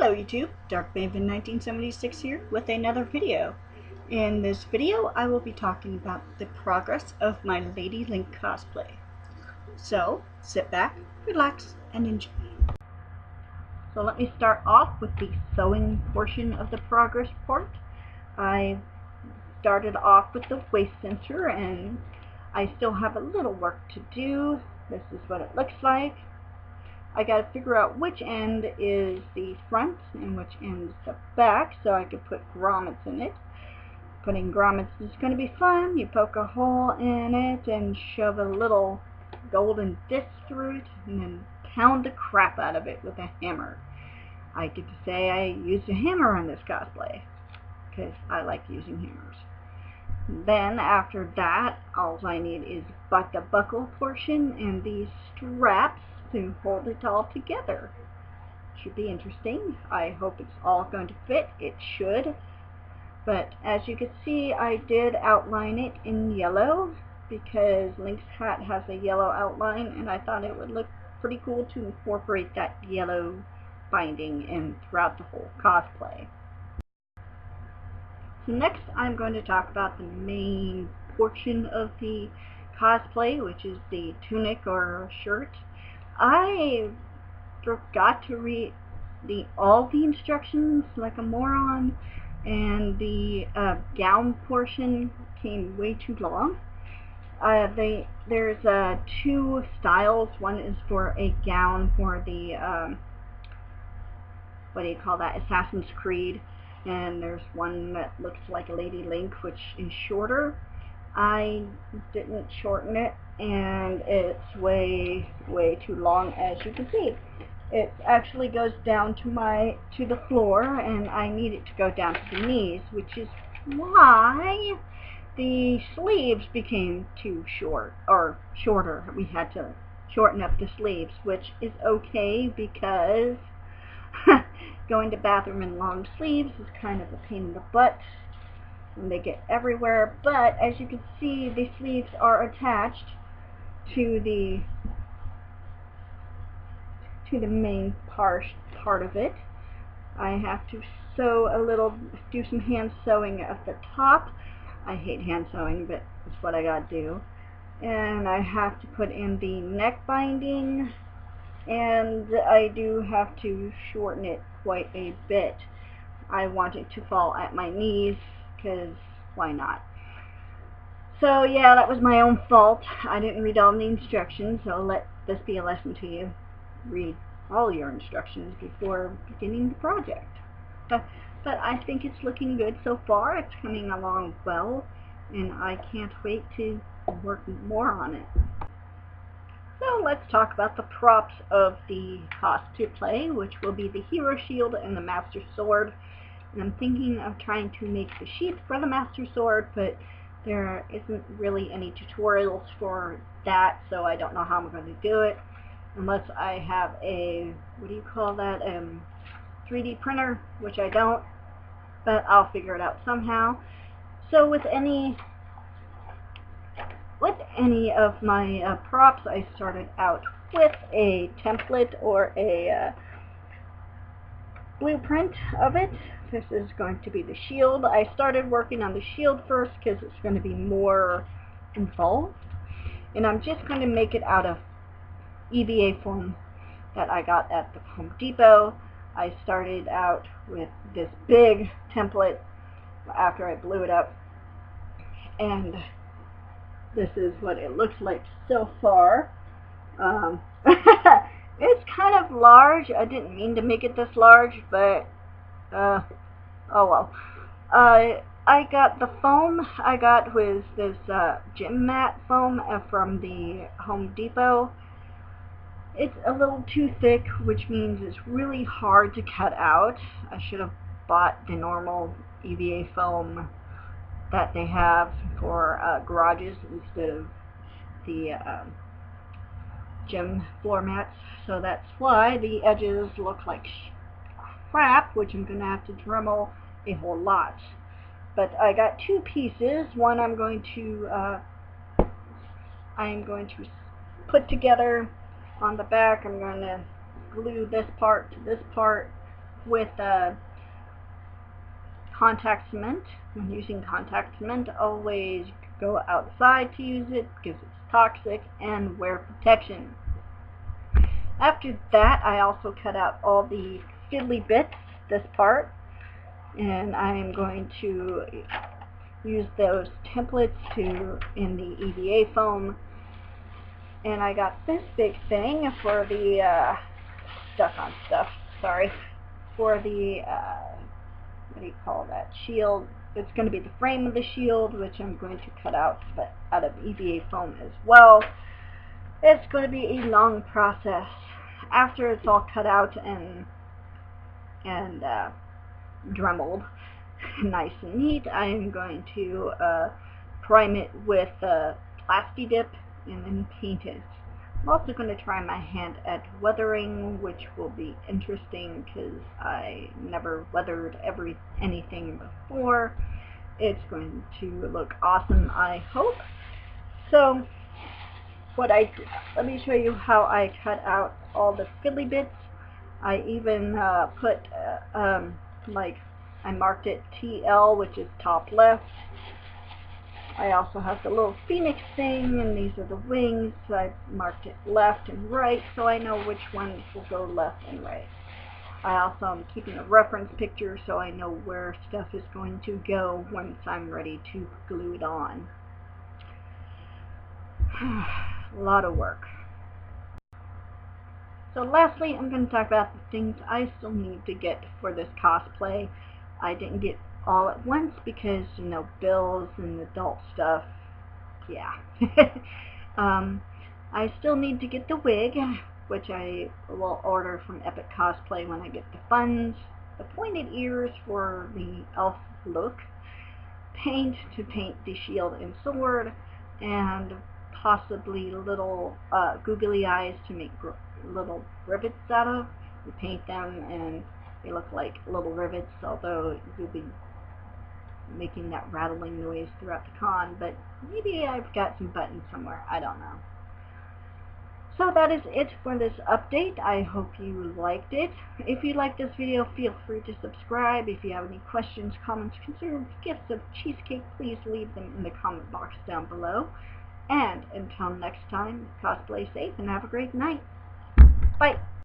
Hello YouTube, Darkmaven 1976 here with another video. In this video I will be talking about the progress of my Lady Link cosplay. So sit back, relax, and enjoy. So let me start off with the sewing portion of the progress part. I started off with the waist sensor and I still have a little work to do. This is what it looks like. I gotta figure out which end is the front and which end is the back so I could put grommets in it. Putting grommets is going to be fun. You poke a hole in it and shove a little golden disc through it and then pound the crap out of it with a hammer. I get to say I used a hammer on this cosplay because I like using hammers. Then after that, all I need is the buckle portion and these straps to hold it all together. Should be interesting. I hope it's all going to fit. It should. But as you can see, I did outline it in yellow because Link's hat has a yellow outline and I thought it would look pretty cool to incorporate that yellow binding in throughout the whole cosplay. So next I'm going to talk about the main portion of the cosplay, which is the tunic or shirt. I forgot to read all the instructions like a moron, and the gown portion came way too long. There's two styles. One is for a gown for the what do you call that, Assassin's Creed, and there's one that looks like a Lady Link, which is shorter. I didn't shorten it, and it's way too long, as you can see. It actually goes down to the floor, and I need it to go down to the knees, which is why the sleeves became too short, or shorter. We had to shorten up the sleeves, which is okay because going to bathroom in long sleeves is kind of a pain in the butt when they get everywhere. But as you can see, the sleeves are attached to the main part of it. I have to sew a little, do some hand sewing at the top. I hate hand sewing, but it's what I gotta do. And I have to put in the neck binding, and I do have to shorten it quite a bit. I want it to fall at my knees because why not? So yeah, that was my own fault. I didn't read all the instructions, so let this be a lesson to you. Read all your instructions before beginning the project. But I think it's looking good so far. It's coming along well, and I can't wait to work more on it. So let's talk about the props of the cosplay, which will be the hero shield and the master sword. And I'm thinking of trying to make the sheath for the master sword, but there isn't really any tutorials for that, so I don't know how I'm going to do it unless I have a, what do you call that, 3D printer, which I don't, but I'll figure it out somehow. So with any of my props, I started out with a template or a blueprint of it. This is going to be the shield. I started working on the shield first because it's going to be more involved, and I'm just going to make it out of EVA foam that I got at the Home Depot. I started out with this big template after I blew it up, and this is what it looks like so far. It's kind of large. I didn't mean to make it this large, but oh well. I got the foam I got with this gym mat foam from the Home Depot. It's a little too thick, which means it's really hard to cut out. I should have bought the normal EVA foam that they have for garages instead of the gym floor mats. So that's why the edges look like crap, which I'm going to have to Dremel a whole lot. But I got two pieces. One I'm going to put together on the back. I'm going to glue this part to this part with contact cement. When using contact cement, always go outside to use it because it's toxic, and wear protection. After that, I also cut out all the fiddly bits, this part, and I am going to use those templates in the EVA foam. And I got this big thing for the stuck on stuff, sorry, for the what do you call that, shield. It's going to be the frame of the shield, which I'm going to cut out of EVA foam as well. It's going to be a long process. After it's all cut out and dremeled nice and neat, I am going to prime it with Plasti Dip and then paint it. I'm also going to try my hand at weathering, which will be interesting because I never weathered anything before. It's going to look awesome, I hope. So let me show you how I cut out all the fiddly bits. I even put like, I marked it TL, which is top left. I also have the little phoenix thing, and these are the wings. So I marked it left and right, so I know which ones will go left and right. I also am keeping a reference picture so I know where stuff is going to go once I'm ready to glue it on. A lot of work. So lastly, I'm going to talk about the things I still need to get for this cosplay. I didn't get all at once because, you know, bills and adult stuff. Yeah. I still need to get the wig, which I will order from Epic Cosplay when I get the funds. The pointed ears for the elf look. Paint to paint the shield and sword. And possibly little googly eyes to make little rivets out of. You paint them and they look like little rivets, although you'll be making that rattling noise throughout the con, but maybe I've got some buttons somewhere, I don't know. So that is it for this update. I hope you liked it. If you liked this video, feel free to subscribe. If you have any questions, comments, concerns, gifts of cheesecake, please leave them in the comment box down below. And until next time, cosplay safe and have a great night. Bye!